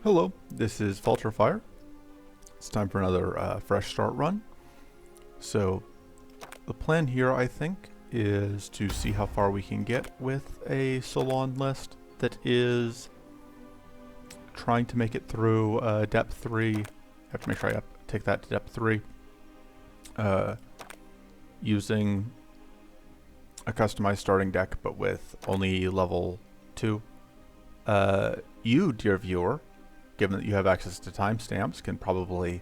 Hello, this is Fire. It's time for another fresh start run. So the plan here, I think, is to see how far we can get with a Salon list that is trying to make it through depth 3. I have to make sure I take that to depth 3 using a customized starting deck, but with only level 2. You, dear viewer, given that you have access to timestamps, can probably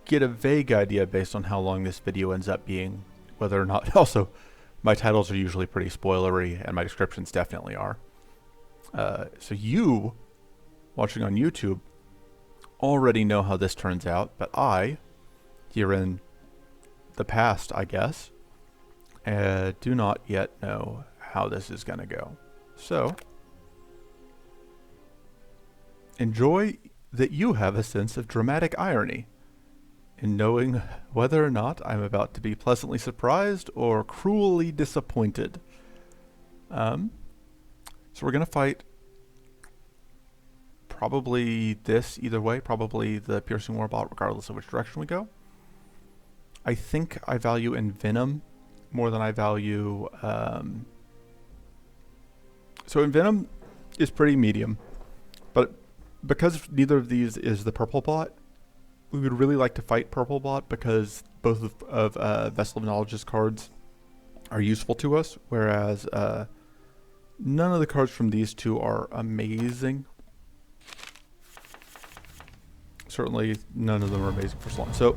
get a vague idea based on how long this video ends up being, whether or not. Also, my titles are usually pretty spoilery, and my descriptions definitely are. So you, watching on YouTube, already know how this turns out, but I, here in the past, I guess, do not yet know how this is going to go. So enjoy that you have a sense of dramatic irony in knowing whether or not I'm about to be pleasantly surprised or cruelly disappointed. So we're going to fight probably this either way, probably the Piercing Warbot regardless of which direction we go. I think I value Envenom more than I value... So Envenom is pretty medium, but because neither of these is the purple bot, we would really like to fight purple bot because both of Vessel of Knowledge's cards are useful to us, whereas none of the cards from these two are amazing. Certainly none of them are amazing for Salon. So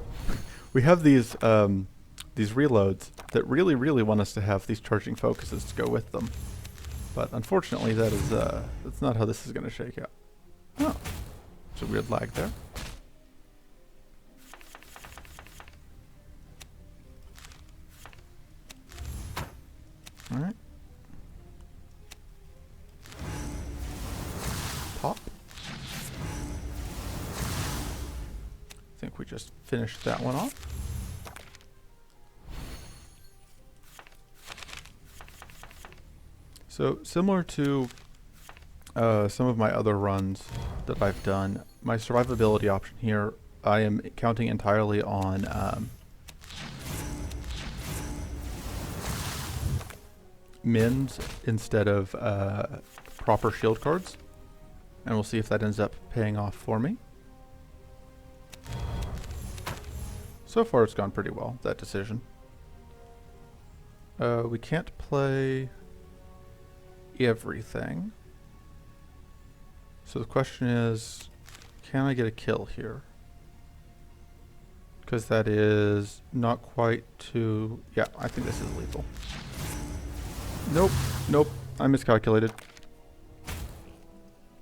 we have these reloads that really want us to have these charging focuses to go with them. But unfortunately that's not how this is going to shake out. Oh, there's a weird lag there. Alright. Pop. I think we just finished that one off. So similar to some of my other runs that I've done, my survivability option here, I am counting entirely on mins instead of proper shield cards, and we'll see if that ends up paying off for me. So far it's gone pretty well, that decision. We can't play everything. So the question is, can I get a kill here? Because that is not quite too... Yeah, I think this is lethal. Nope, I miscalculated.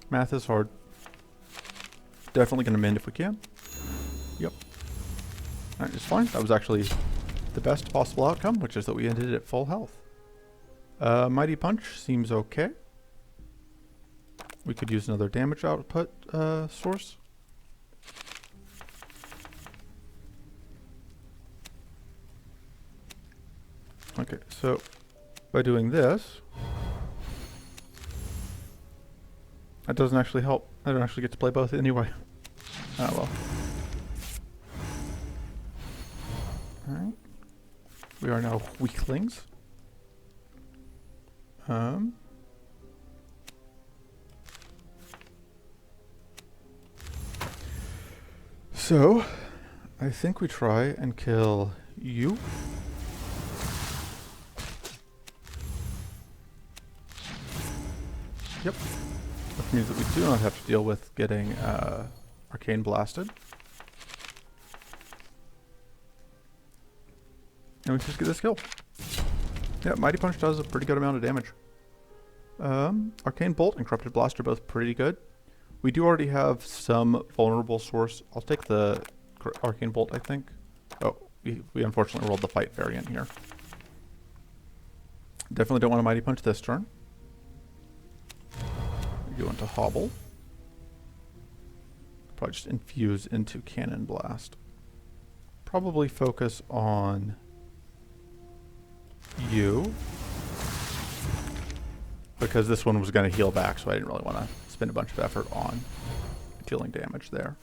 Math is hard. Definitely going to mend if we can. Yep. Alright, it's fine. That was actually the best possible outcome, which is that we ended at full health. Mighty Punch seems okay. We could use another damage output source. Okay, so by doing this, that doesn't actually help. I don't actually get to play both anyway. Ah well. Alright. We are now weaklings. So, I think we try and kill you. Yep. Which means that we do not have to deal with getting arcane blasted. And we just get this kill. Yeah, Mighty Punch does a pretty good amount of damage. Arcane Bolt and Corrupted Blast are both pretty good. We do already have some vulnerable source. I'll take the Arcane Bolt, I think. Oh, we unfortunately rolled the fight variant here. Definitely don't want a Mighty Punch this turn. We go into Hobble. Probably just infuse into Cannon Blast. Probably focus on you, because this one was going to heal back, so I didn't really want to spend a bunch of effort on dealing damage there.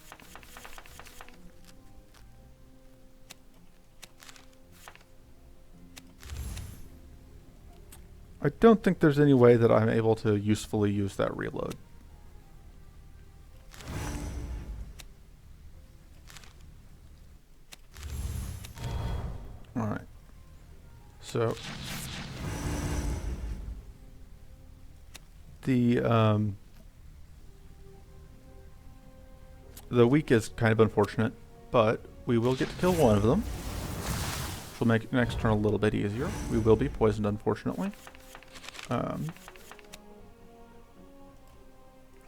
I don't think there's any way that I'm able to usefully use that reload. Alright. So the weak is kind of unfortunate, but we will get to kill one of them, which will make next turn a little bit easier. We will be poisoned, unfortunately.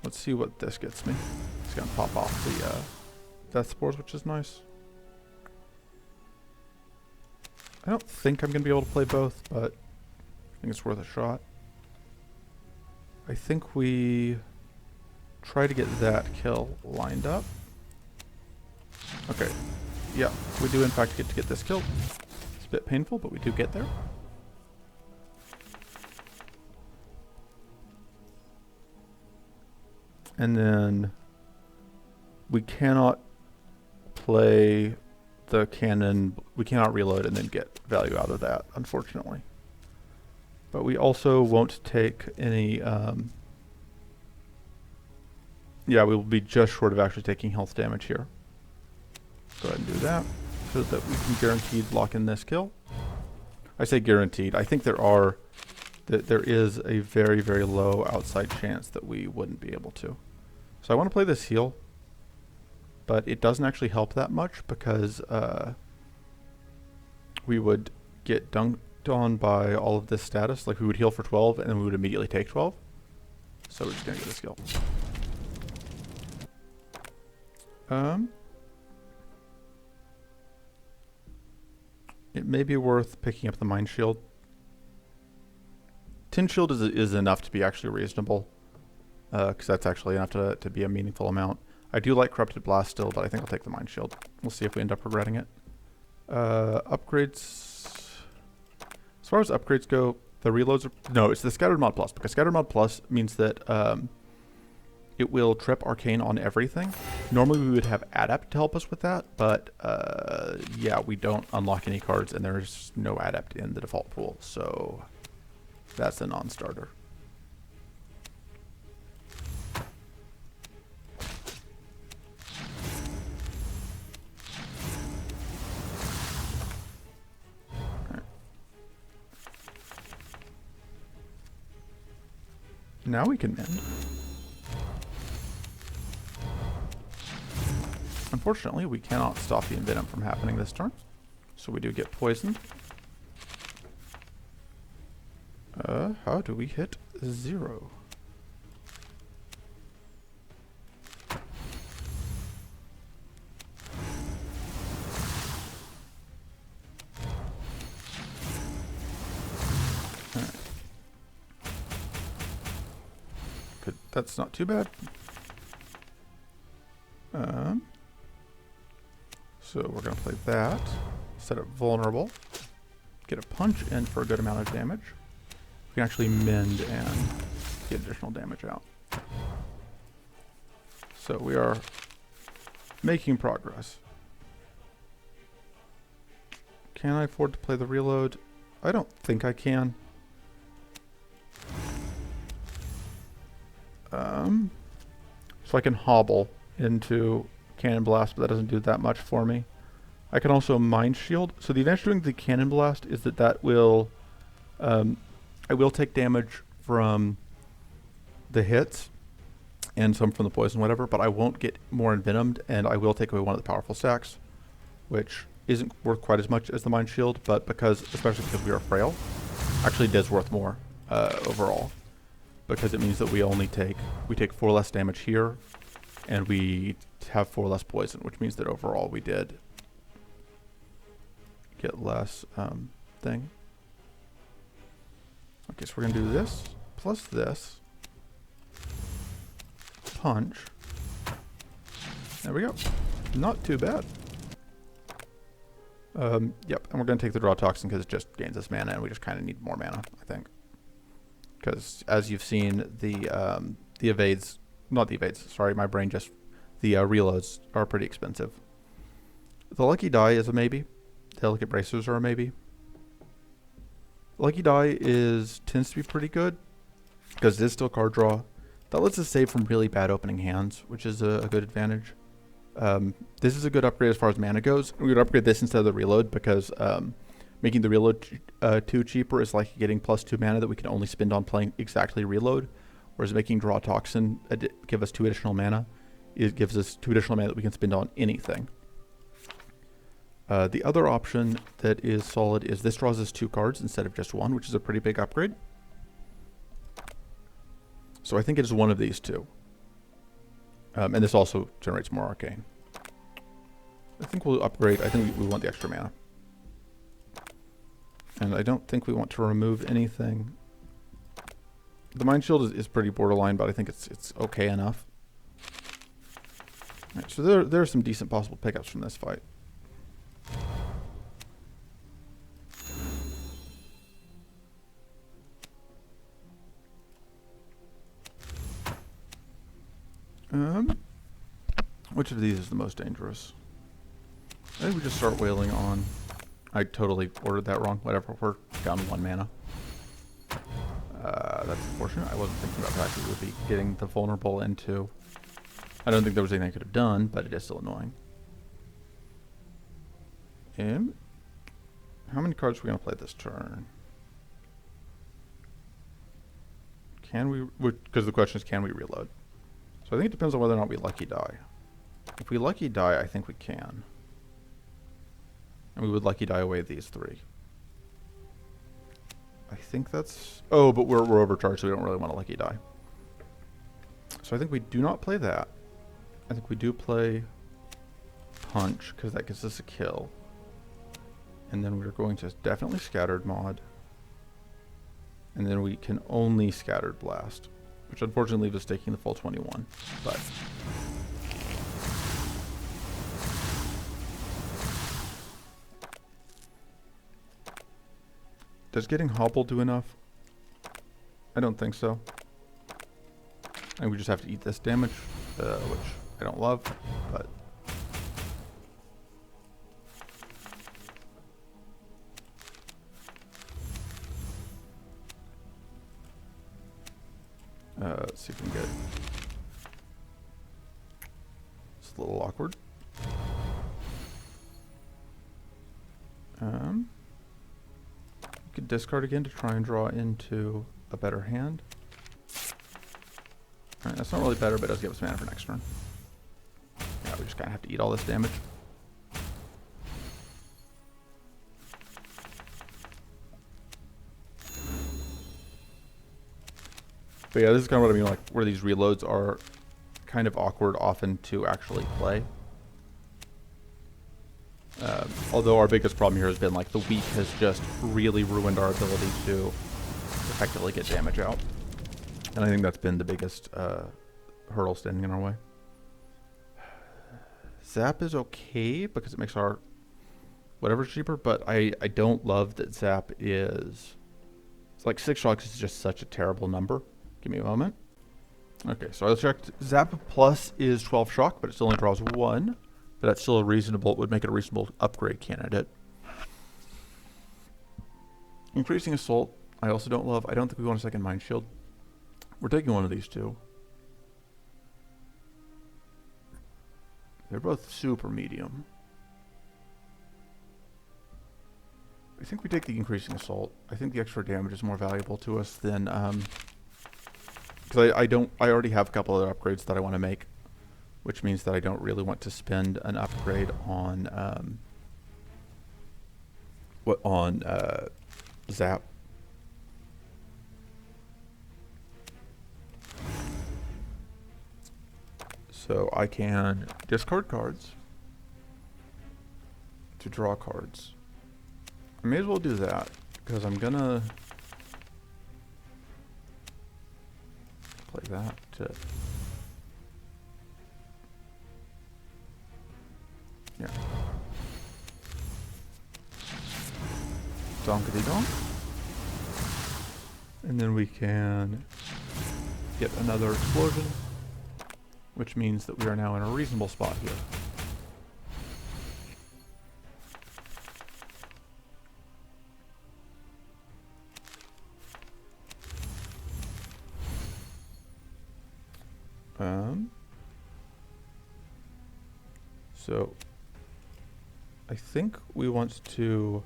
Let's see what this gets me. It's gonna pop off the death spores, which is nice. I don't think I'm gonna be able to play both, but I think it's worth a shot. I think we try to get that kill lined up. Okay, yeah, we do in fact get to get this kill. It's a bit painful, but we do get there. And then we cannot play the cannon, we cannot reload and then get value out of that, unfortunately. But we also won't take any, yeah, we will be just short of actually taking health damage here. Go ahead and do that so that we can guaranteed lock in this kill. I say guaranteed, I think there is a very, very low outside chance that we wouldn't be able to. So I want to play this heal, but it doesn't actually help that much because we would get dunked on by all of this status. Like we would heal for 12 and then we would immediately take 12. So we're just going to get this kill. It may be worth picking up the Mind Shield. Tin Shield is enough to be actually reasonable. Because that's actually enough to be a meaningful amount. I do like Corrupted Blast still, but I think I'll take the Mind Shield. We'll see if we end up regretting it. Upgrades. As far as upgrades go, the reloads are... No, it's the Scattered Mod Plus, because Scattered Mod Plus means that it will trip Arcane on everything. Normally we would have Adept to help us with that, but yeah, we don't unlock any cards, and there's no Adept in the default pool, so that's a non-starter. Now we can mend. Unfortunately, we cannot stop the Envenom from happening this turn, so we do get poisoned. How do we hit 0? That's not too bad. So we're going to play that, set it vulnerable, get a punch in for a good amount of damage. We can actually mend and get additional damage out. So we are making progress. Can I afford to play the reload? I don't think I can. So I can hobble into Cannon Blast, but that doesn't do that much for me. I can also Mind Shield. So the advantage of doing the Cannon Blast is that will, I will take damage from the hits and some from the poison, whatever, but I won't get more envenomed, and I will take away one of the powerful stacks, which isn't worth quite as much as the Mind Shield, but especially because we are frail, actually it is worth more overall. Because it means that we take 4 less damage here, and we have 4 less poison, which means that overall we did get less thing. Okay, so we're gonna do this plus this. Punch. There we go. Not too bad. Yep, and we're gonna take the Draw Toxin because it just gains us mana, and we just kind of need more mana, I think. Because as you've seen, the evades, not the evades, sorry, my brain just The reloads are pretty expensive. The Lucky Die is a maybe. Delicate Bracers are a maybe. Lucky Die tends to be pretty good because it is still card draw. That lets us save from really bad opening hands, which is a good advantage. This is a good upgrade as far as mana goes. We would upgrade this instead of the reload because making the reload 2 cheaper is like getting +2 mana that we can only spend on playing exactly reload, whereas making Draw Toxin give us 2 additional mana. It gives us 2 additional mana that we can spend on anything. The other option that is solid is this draws us 2 cards instead of just 1, which is a pretty big upgrade. So I think it is one of these 2. And this also generates more arcane. I think we'll upgrade. I think we want the extra mana. And I don't think we want to remove anything. The Mind Shield is pretty borderline, but I think it's okay enough. All right, so there are some decent possible pickups from this fight. Which of these is the most dangerous? I think we just start wailing on. I totally ordered that wrong. Whatever, we're down 1 mana. That's unfortunate. I wasn't thinking about the fact that we would be getting the vulnerable into. I don't think there was anything I could have done, but it is still annoying. How many cards are we going to play this turn? Can we? Because the question is, can we reload? So I think it depends on whether or not we Lucky Die. If we Lucky Die, I think we can. And we would Lucky Die away these 3. I think that's... Oh, but we're overcharged, so we don't really want to Lucky Die. So I think we do not play that. I think we do play Punch, because that gets us a kill. And then we're going to definitely Scattered Mod. And then we can only Scattered Blast, which unfortunately leaves us taking the full 21. But... does getting Hobble do enough? I don't think so. I think we just have to eat this damage, which I don't love, but... let's see if we can get... It's a little awkward. We could discard again to try and draw into a better hand. Alright, that's not really better, but it does give us mana for next turn. Yeah, we just kind of have to eat all this damage. But yeah, this is kind of what I mean, like, where these reloads are kind of awkward often to actually play. Although our biggest problem here has been, like, the weak has just really ruined our ability to effectively get damage out. And I think that's been the biggest hurdle standing in our way. Zap is okay because it makes our whatever cheaper, but I don't love that Zap is... It's like 6 shocks is just such a terrible number. Give me a moment. Okay, so I checked. Zap Plus is 12 shock, but it still only draws 1. But that's still a reasonable, would make it a reasonable upgrade candidate. Increasing Assault, I also don't love. I don't think we want a second Mind Shield. We're taking one of these 2. They're both super medium. I think we take the Increasing Assault. I think the extra damage is more valuable to us than... Because I already have a couple other upgrades that I want to make. Which means that I don't really want to spend an upgrade on Zap. So I can discard cards to draw cards. I may as well do that because I'm gonna play that to... Yeah. Donkity donk. And then we can get another explosion, which means that we are now in a reasonable spot here. So I think we want to...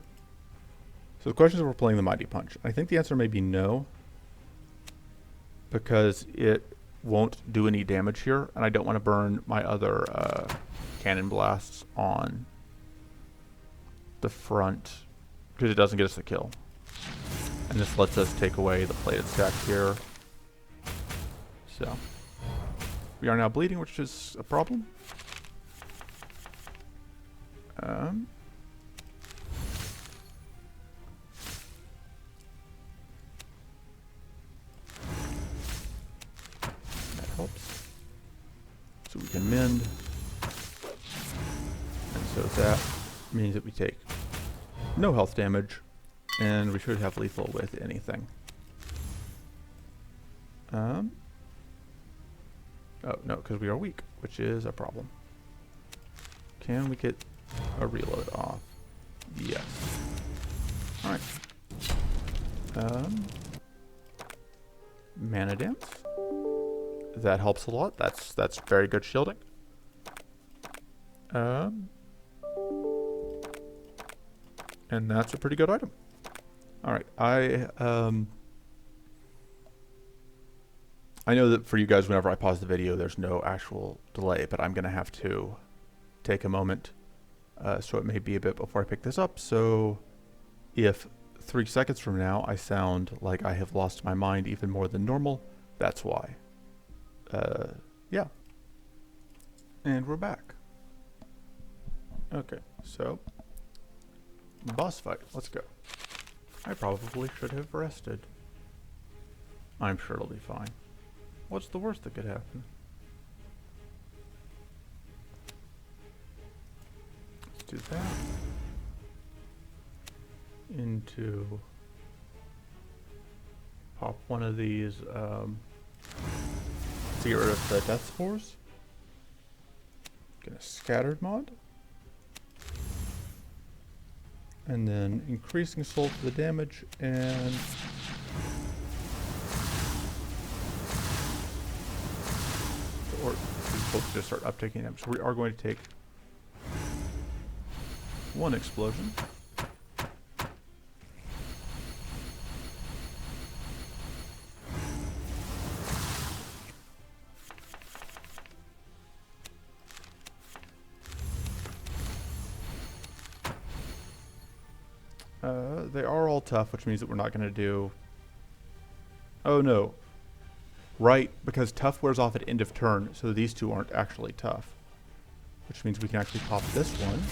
So the question is if we're playing the Mighty Punch. I think the answer may be no, because it won't do any damage here, and I don't want to burn my other cannon blasts on the front, because it doesn't get us the kill. And this lets us take away the plated stack here. So we are now bleeding, which is a problem. That helps. So we can mend. And so that means that we take no health damage, and we should have lethal with anything. Oh, no, because we are weak, which is a problem. Can we get a reload off? Yes. Alright. Mana Dance. That helps a lot. That's very good shielding. And that's a pretty good item. Alright, I know that for you guys, whenever I pause the video, there's no actual delay, but I'm going to have to take a moment. So it may be a bit before I pick this up. So if 3 seconds from now I sound like I have lost my mind even more than normal, that's why. Yeah. And we're back. Okay, so boss fight. Let's go. I probably should have rested. I'm sure it'll be fine. What's the worst that could happen? Let's do that. Into... Pop one of these, to get rid of the death spores. Get a scattered mod. And then increasing soul for the damage, and or both just start uptaking damage. So we are going to take one explosion. They are all tough, which means that we're not going to do... Oh no. Right, because tough wears off at end of turn, so these two aren't actually tough. Which means we can actually pop this one.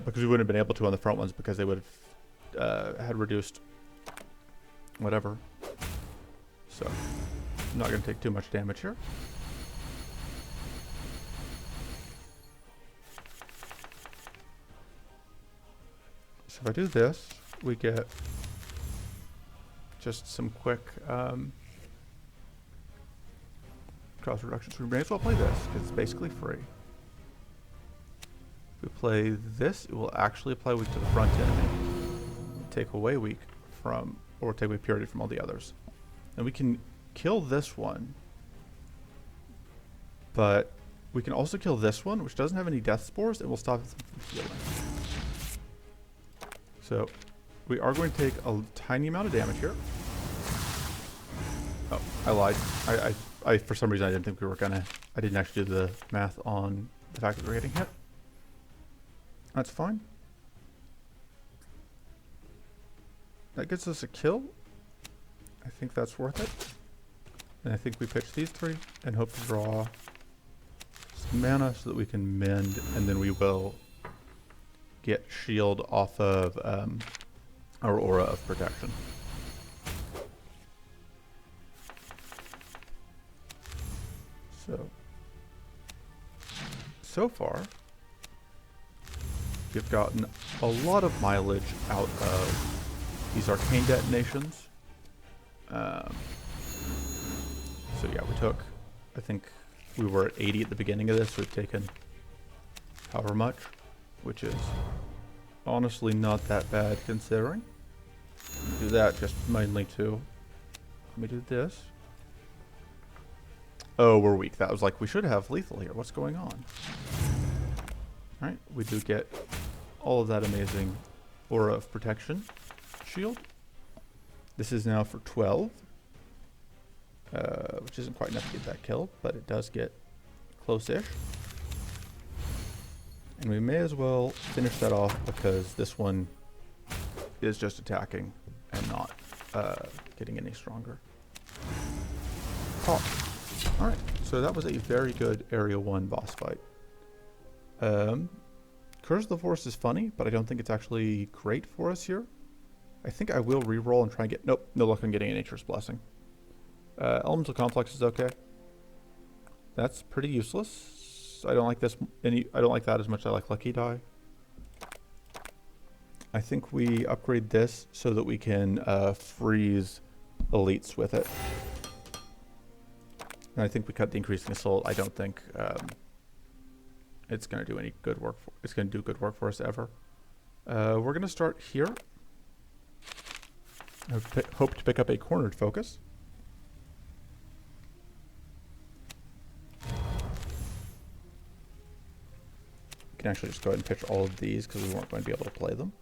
Because we wouldn't have been able to on the front ones because they would have had reduced whatever. So, I'm not going to take too much damage here. So if I do this, we get just some quick cost reduction. So we may as well play this, because it's basically free. If we play this, it will actually apply weak to the front enemy. Take away weak from, or take away purity from all the others. And we can kill this one, but we can also kill this one, which doesn't have any death spores, and will stop it from healing. So we are going to take a tiny amount of damage here. Oh, I lied. I for some reason I didn't think we were gonna. I didn't actually do the math on the fact that we're getting hit. That's fine. That gets us a kill. I think that's worth it. And I think we pitch these three and hope to draw some mana so that we can mend, and then we will get shield off of our aura of protection. So far, we've gotten a lot of mileage out of these arcane detonations. So yeah, we took I think we were at 80 at the beginning of this. We've taken however much, which is honestly not that bad considering. Do that just mainly to... Let me do this. Oh, we're weak. That was like, we should have lethal here. What's going on? Alright, we do get all of that amazing aura of protection shield. This is now for 12. Which isn't quite enough to get that kill, but it does get close-ish. And we may as well finish that off because this one is just attacking and not getting any stronger. Oh, alright. So that was a very good Area 1 boss fight. Curse of the Forest is funny, but I don't think it's actually great for us here. I think I will reroll and try and get... Nope, no luck on getting a Nature's Blessing. Elemental Complex is okay. That's pretty useless. I don't like this. I don't like that as much as I like Lucky Die. I think we upgrade this so that we can freeze elites with it. And I think we cut the increasing assault. I don't think it's going to do any good work. It's going to do good work for us ever. We're going to start here. I hope to pick up a cornered focus. We can actually just go ahead and pitch all of these because we weren't going to be able to play them.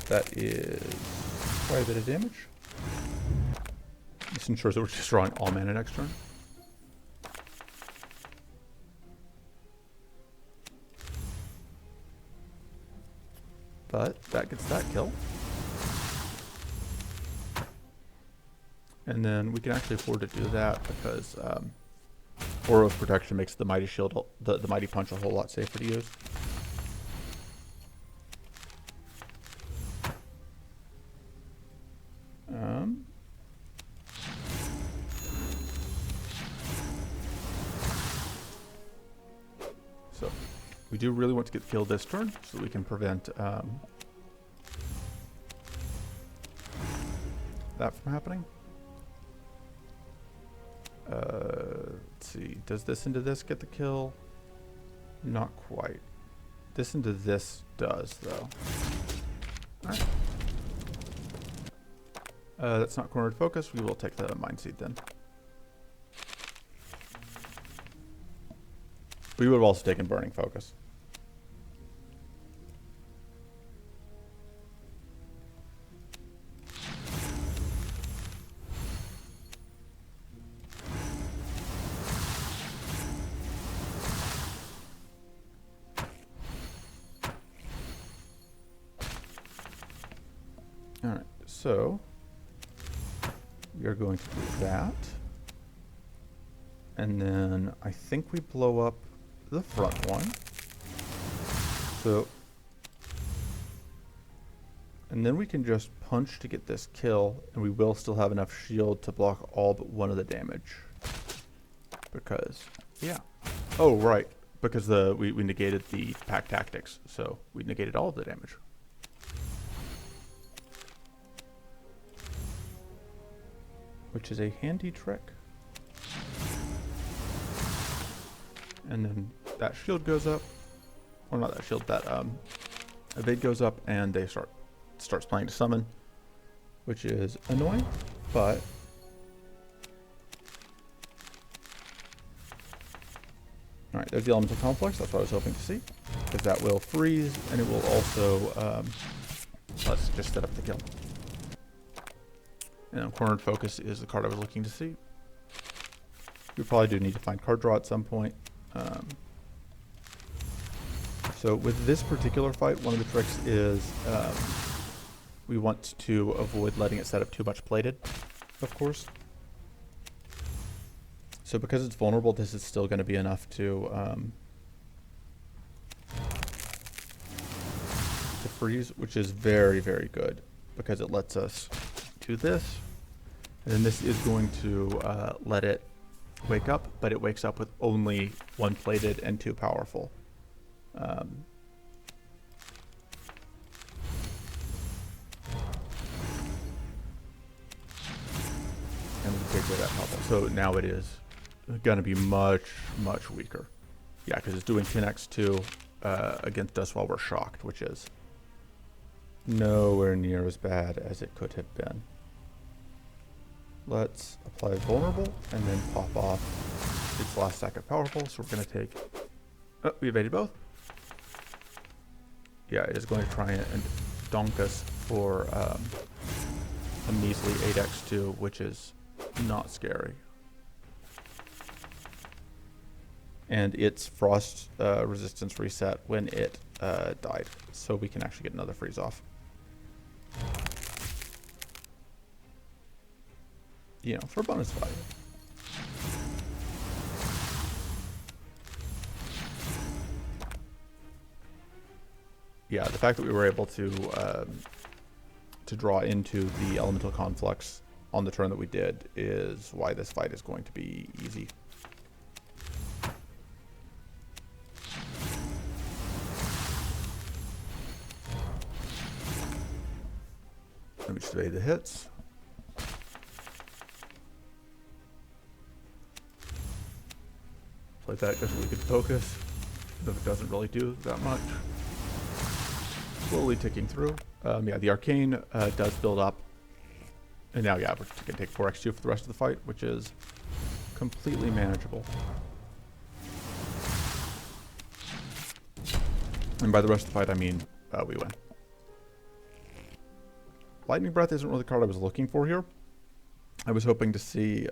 That is quite a bit of damage. This ensures that we're just drawing all mana next turn. But that gets that kill. And then we can actually afford to do that because Aura of Protection makes the Mighty Shield, the Mighty Punch a whole lot safer to use. So we do really want to get killed this turn so that we can prevent that from happening. Let's see. Does this into this get the kill? Not quite. This into this does, though. Alright. That's not cornered focus. We will take the Mind Seed then. We would have also taken Burning Focus. Alright, so we are going to do that. And then I think we blow up the front one. So, and then we can just punch to get this kill, and we will still have enough shield to block all but one of the damage. Because, yeah. Oh, right. Because we negated the pack tactics, so we negated all of the damage. Which is a handy trick. And then that shield goes up, or not that shield, that evade goes up, and they starts playing to summon, which is annoying, but all right, there's the elemental complex. That's what I was hoping to see, because that will freeze, and it will also let's just set up the kill. And then cornered focus is the card I was looking to see. We probably do need to find card draw at some point. So with this particular fight, one of the tricks is we want to avoid letting it set up too much plated, of course. So because it's vulnerable, this is still going to be enough to freeze, which is very, very good because it lets us do this. And then this is going to let it wake up, but it wakes up with only one plated and two powerful. And way that helpful. So now it is going to be much, much weaker. Yeah, because it's doing 10x2 against us while we're shocked, which is nowhere near as bad as it could have been. Let's apply vulnerable and then pop off its last stack of powerful. So we're going to take... Oh, we evaded both. Yeah, it is going to try and donk us for a measly 8x2, which is not scary. And its frost resistance reset when it died. So we can actually get another freeze off. You know, for bonus value. Yeah, the fact that we were able to draw into the elemental conflux on the turn that we did is why this fight is going to be easy. Let me just evade the hits. Play that just so we can focus, though it doesn't really do that much. Slowly ticking through. Yeah, the arcane does build up. And now, yeah, we're going to take 4x2 for the rest of the fight, which is completely manageable. And by the rest of the fight, I mean we win. Lightning Breath isn't really the card I was looking for here. I was hoping to see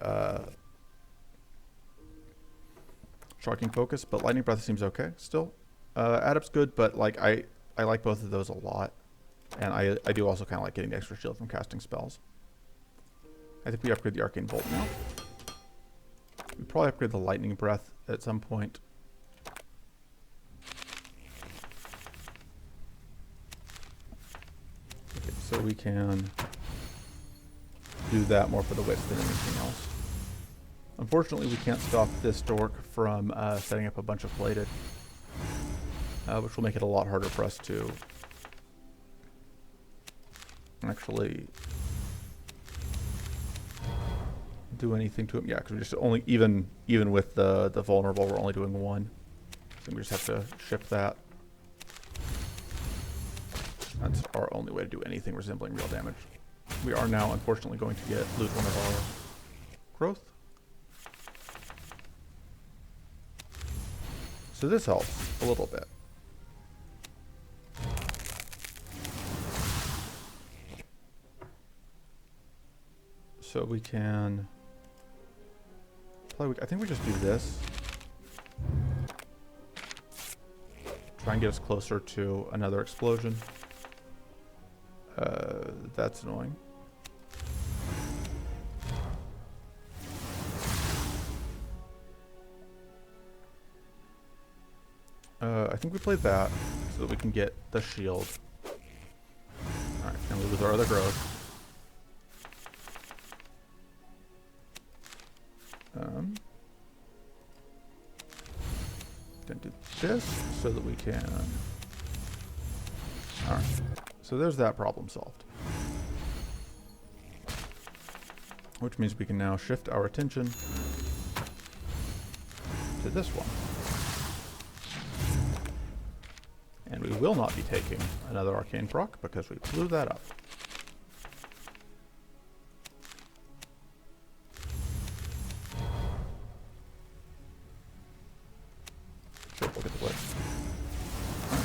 Shocking Focus, but Lightning Breath seems okay still. Adept's good, but like I like both of those a lot. And I do also kind of like getting the extra shield from casting spells. I think we upgrade the Arcane Bolt now. We probably upgrade the Lightning Breath at some point. Okay, so we can do that more for the wits than anything else. Unfortunately, we can't stop this dork from setting up a bunch of plated, which will make it a lot harder for us to actually do anything to him. Yeah, because we're just only even with the vulnerable, we're only doing one. So we just have to ship that. That's our only way to do anything resembling real damage. We are now, unfortunately, going to lose one of our growth. So this helps a little bit. So we can I think we just do this. Try and get us closer to another explosion. That's annoying. I think we played that so that we can get the shield. Alright, and we lose our other growth. Gonna do this so that we can... Alright, so there's that problem solved. Which means we can now shift our attention to this one. And we will not be taking another arcane proc because we blew that up. Sure, we'll get the blitz. Right.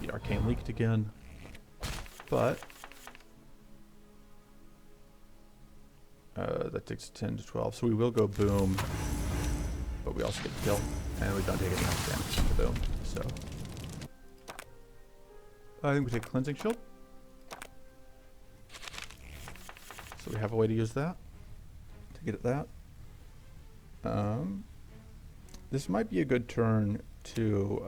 The arcane leaked again, but that takes 10 to 12, so we will go boom, but we also get the kill, and we don't take any health damage from the boom. So I think we take Cleansing Shield. So we have a way to use that to get at that. This might be a good turn to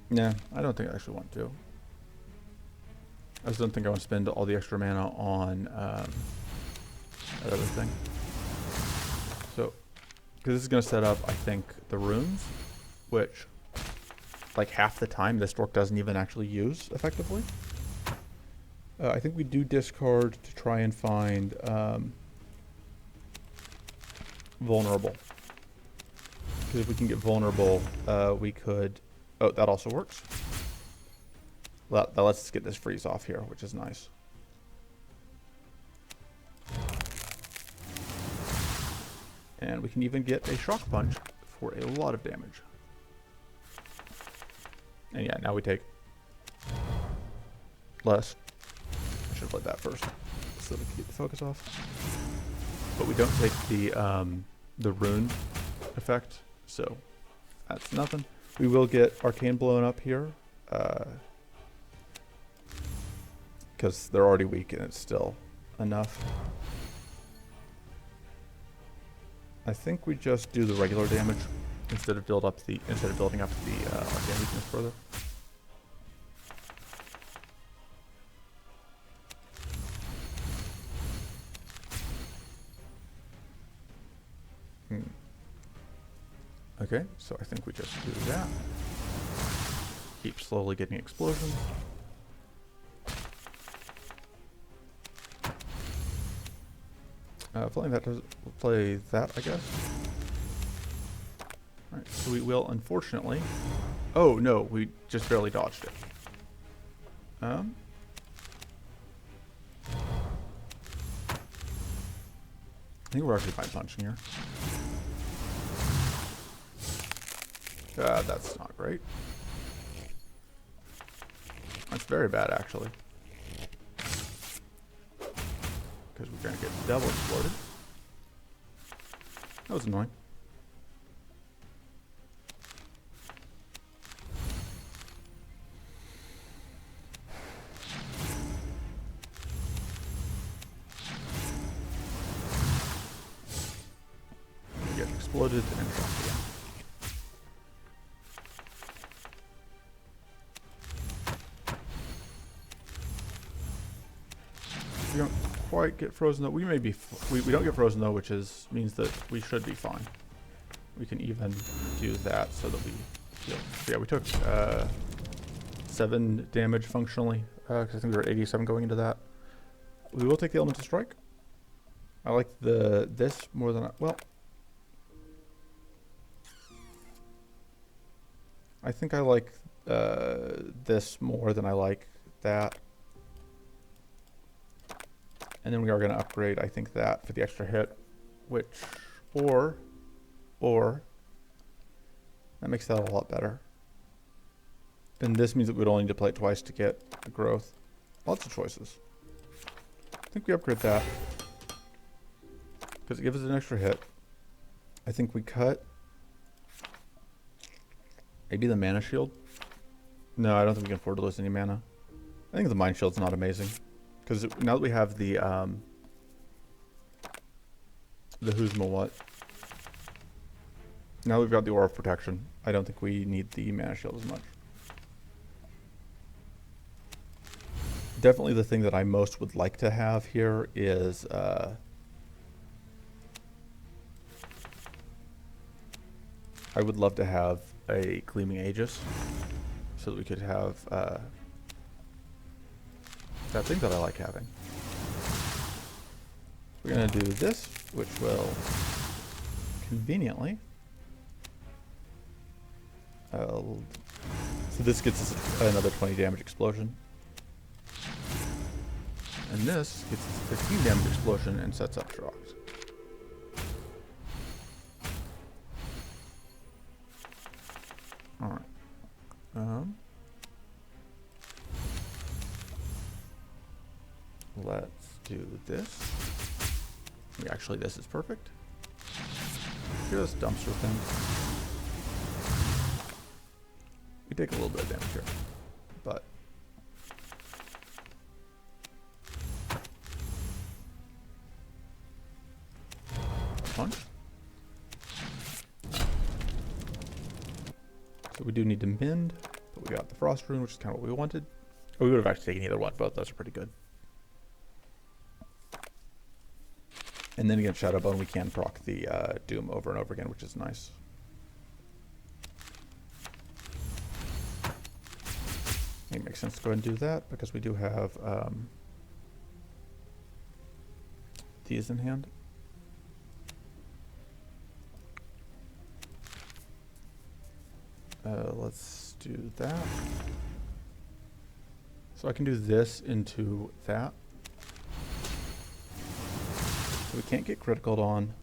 nah, I don't think I actually want to. I just don't think I want to spend all the extra mana on that other thing. So, because this is going to set up, I think, the runes, which like half the time this dork doesn't even actually use effectively. I think we do discard to try and find vulnerable. Because if we can get vulnerable, we could... Oh, that also works. That lets us get this freeze off here, which is nice. And we can even get a shock punch for a lot of damage. And yeah, now we take less. I should have played that first so we can get the focus off. But we don't take the rune effect, so that's nothing. We will get arcane blown up here because they're already weak and it's still enough. I think we just do the regular damage instead of building up the arcane weakness further. Okay, so I think we just do that. Keep slowly getting explosions. Playing that does play that, I guess. Alright, so we will unfortunately... Oh, no, we just barely dodged it. I think we're actually fine punching here. That's not great. That's very bad, actually. Because we're going to get double exploded. That was annoying. We get exploded and dropped again. We don't quite get frozen though. We may be we don't get frozen though, which means that we should be fine. We can even do that so that we heal. So yeah, we took 7 damage functionally because I think we were at 87 going into that. We will take the elemental strike. I like this more than I think I like this more than I like that. And then we are going to upgrade, I think, that for the extra hit, which, or, that makes that a lot better. And this means that we'd only need to play it twice to get the growth. Lots of choices. I think we upgrade that, because it gives us an extra hit. I think we cut, maybe the mana shield. No, I don't think we can afford to lose any mana. I think the mind shield's not amazing. Because now that we have the who's ma what. Now we've got the aura of protection. I don't think we need the mana shield as much. Definitely the thing that I most would like to have here is I would love to have a Gleaming Aegis so that we could have that thing that I like having. We're going to do this, which will conveniently... so this gets us another 20 damage explosion. And this gets us 15 damage explosion and sets up shocks. Alright. Let's do this. Actually, this is perfect. Here's this dumpster thing. We take a little bit of damage here, but punch. So we do need to mend, but we got the frost rune, which is kind of what we wanted. Or we would have actually taken either one. Both those are pretty good. And then against Shadowboned, we can proc the Doom over and over again, which is nice. think it makes sense to go ahead and do that because we do have these in hand. Let's do that. So I can do this into that. So we can't get criticaled on.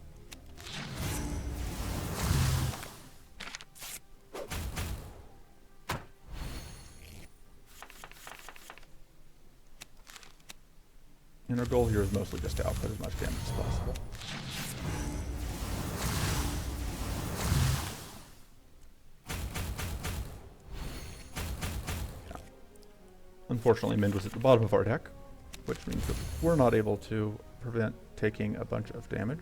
And our goal here is mostly just to output as much damage as possible. Unfortunately, Mind was at the bottom of our deck, which means that we're not able to prevent taking a bunch of damage.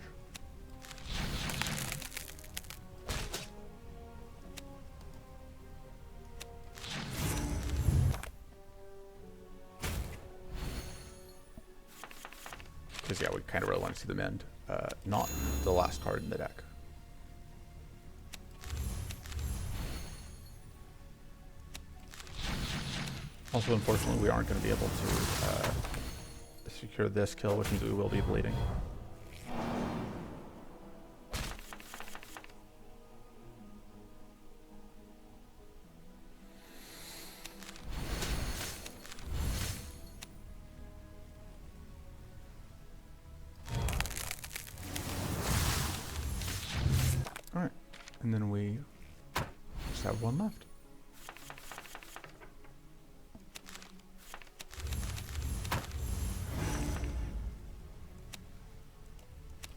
Because, yeah, we kind of really want to see the Mind, not the last card in the deck. Also, unfortunately, we aren't going to be able to secure this kill, which means we will be bleeding. Alright, and then we just have one left.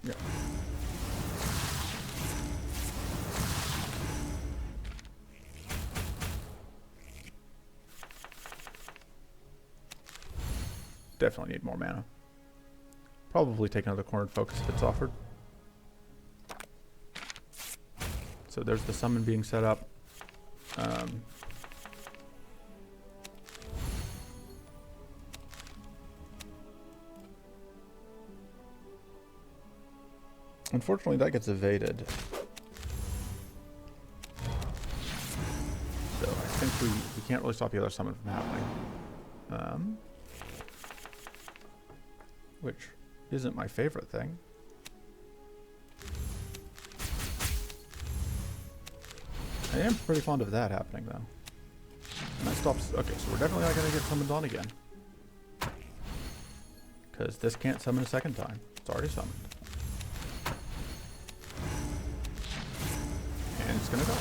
Yeah. Definitely need more mana. Probably take another cornered focus if it's offered. So there's the summon being set up. Unfortunately, that gets evaded. So I think we can't really stop the other summon from happening. Which isn't my favorite thing. I am pretty fond of that happening, though. And that stops... Okay, so we're definitely not going to get summoned on again. Because this can't summon a second time. It's already summoned. And it's going to die.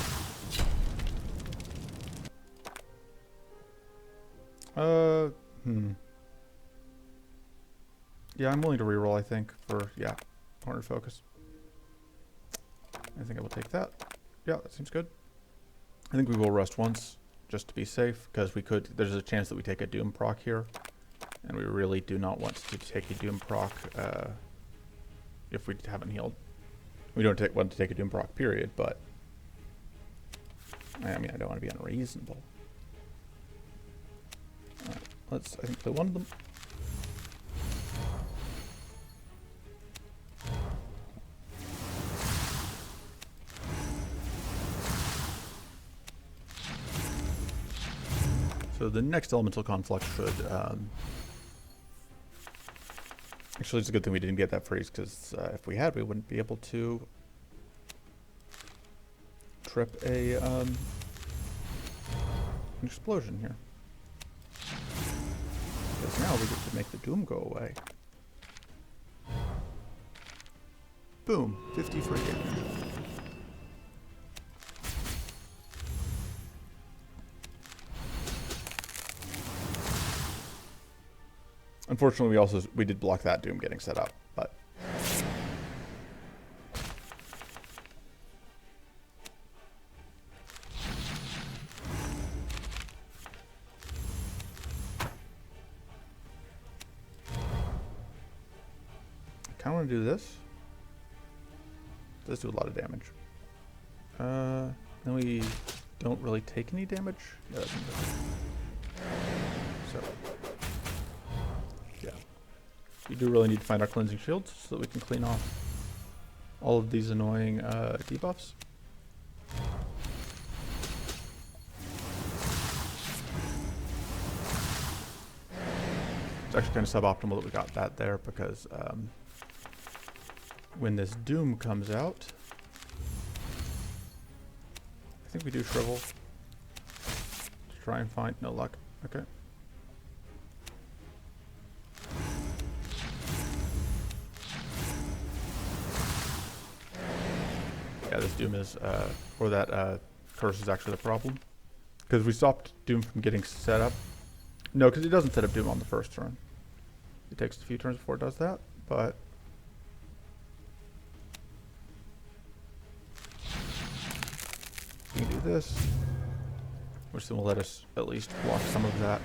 Yeah, I'm willing to reroll, I think, for, yeah, cornered focus. I think I will take that. Yeah, that seems good. I think we will rest once, just to be safe, because we could, there's a chance that we take a Doom proc here, and we really do not want to take a Doom proc if we haven't healed. We don't want to take a Doom proc, period, but, I mean, I don't want to be unreasonable. Alright, let's, I think, play one of them. So the next elemental conflict should, actually it's a good thing we didn't get that freeze, because if we had, we wouldn't be able to trip a, an explosion here. Because now we get to make the Doom go away. Boom, 50 free damage. Unfortunately, we did block that Doom getting set up, but I kind of want to do this. Does do a lot of damage. Then we don't really take any damage. Yeah, that's interesting. So. We do really need to find our cleansing shields so that we can clean off all of these annoying debuffs. It's actually kind of suboptimal that we got that there because when this Doom comes out, I think we do Shrivel. To try and find no luck. Okay. Yeah, this Doom is, or that curse is actually the problem. Because we stopped Doom from getting set up. No, because it doesn't set up Doom on the first turn. It takes a few turns before it does that, but... we can do this, which then will let us at least block some of that.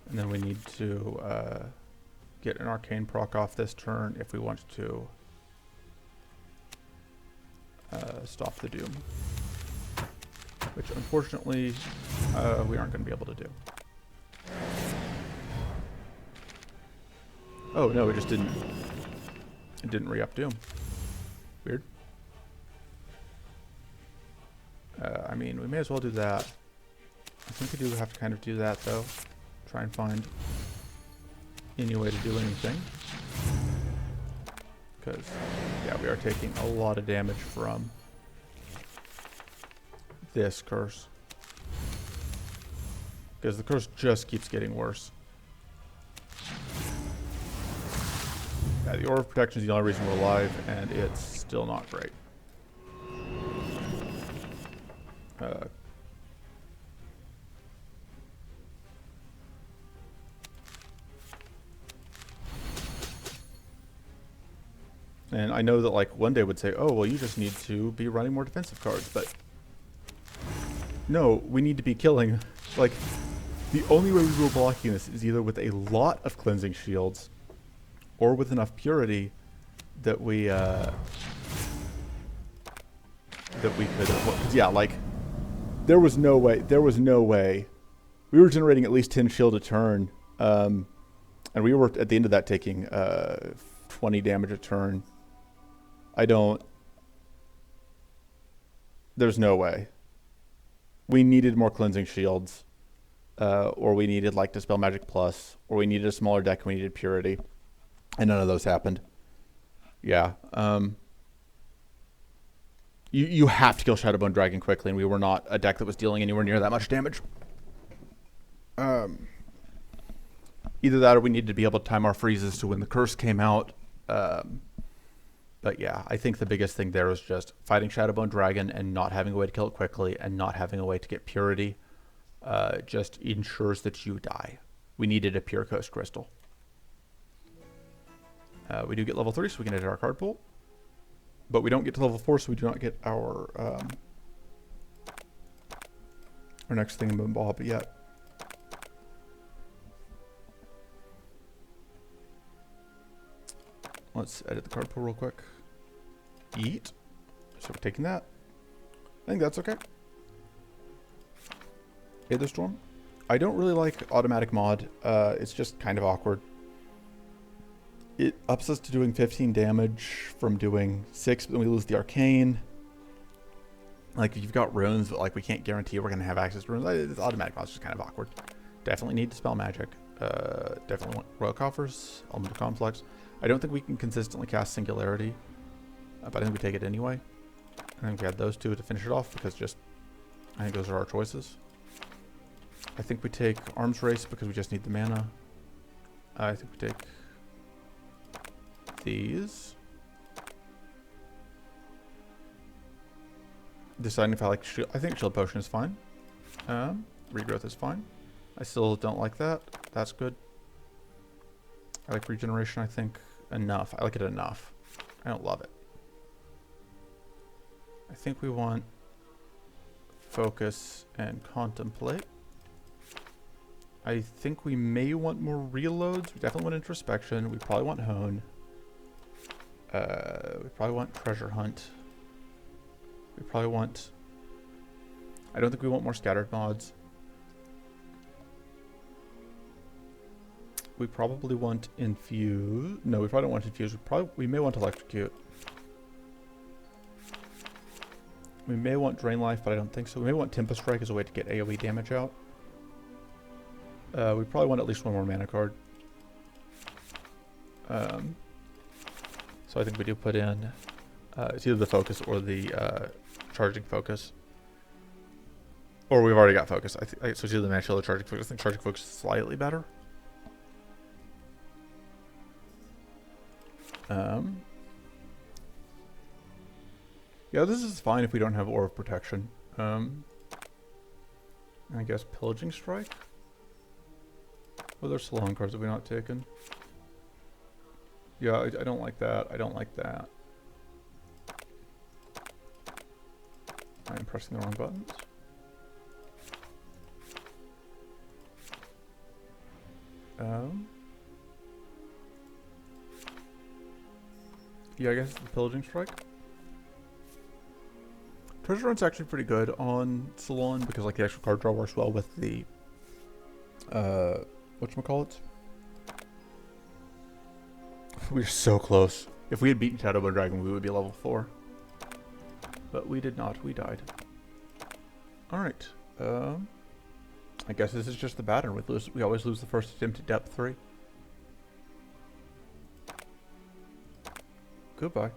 And then we need to get an Arcane proc off this turn if we want to stop the Doom. Which unfortunately we aren't going to be able to do. Oh no, it just didn't. It didn't re-up Doom. Weird. I mean, we may as well do that. I think we do have to kind of do that though. Try and find any way to do anything. Because, yeah, we are taking a lot of damage from this curse. Because the curse just keeps getting worse. Yeah, the Aura of Protection is the only reason we're alive, and it's still not great. And I know that, like, one day would say, oh, well, you just need to be running more defensive cards, but no, we need to be killing. Like, the only way we were blocking this is either with a lot of cleansing shields or with enough purity that we could, yeah, like, there was no way. We were generating at least 10 shield a turn, and we were at the end of that taking 20 damage a turn. There's no way. We needed more cleansing shields, or we needed like Dispel Magic Plus, or we needed a smaller deck and we needed Purity, and none of those happened. Yeah. You have to kill Shadowboned Dragon quickly, and we were not a deck that was dealing anywhere near that much damage. Either that or we needed to be able to time our freezes to when the curse came out. But yeah, I think the biggest thing there was just fighting Shadowboned Dragon and not having a way to kill it quickly and not having a way to get Purity just ensures that you die. We needed a Pure Coast Crystal. We do get level 3, so we can edit our card pool. But we don't get to level 4, so we do not get our next thing in Bob yet. Let's edit the card pool real quick. Eat. So we're taking that. I think that's okay. Aether Storm. I don't really like automatic mod. It's just kind of awkward. It ups us to doing 15 damage from doing 6, but then we lose the Arcane. Like, you've got runes, but like we can't guarantee we're going to have access to runes. It's automatic mod, it's just kind of awkward. Definitely need Dispel Magic. Definitely want Royal Coffers, Elemental Complex. I don't think we can consistently cast Singularity, but I think we take it anyway. I think we had those two to finish it off because I think those are our choices. I think we take Arms Race because we just need the mana. I think we take these. Deciding if I like Shield. I think Shield Potion is fine. Regrowth is fine. I still don't like that. That's good. I like Regeneration, I think, enough. I like it enough. I don't love it. I think we want Focus and Contemplate. I think we may want more reloads. We definitely want Introspection. We probably want Hone. We probably want Treasure Hunt. We probably want... I don't think we want more Scattered mods. We probably want Infuse. No, we probably don't want Infuse. We may want Electrocute. We may want Drain Life, but I don't think so. We may want Tempest Strike as a way to get AoE damage out. We probably want at least one more mana card. So I think we do put in, it's either the focus or the charging focus. Or we've already got focus. So it's either the mana shield or charging focus. I think charging focus is slightly better. Yeah, this is fine if we don't have Aura of Protection. I guess Pillaging Strike? What other Salon cards have we not taken? Yeah, I don't like that. I don't like that. I'm pressing the wrong buttons. Yeah, I guess it's the Pillaging Strike. Treasure Hunt's actually pretty good on Salon because like the actual card draw works well with the whatchamacallit? We're so close. If we had beaten Shadowboned Dragon, we would be level 4. But we did not, we died. Alright. I guess this is just the pattern. We always lose the first attempt at depth 3. Goodbye.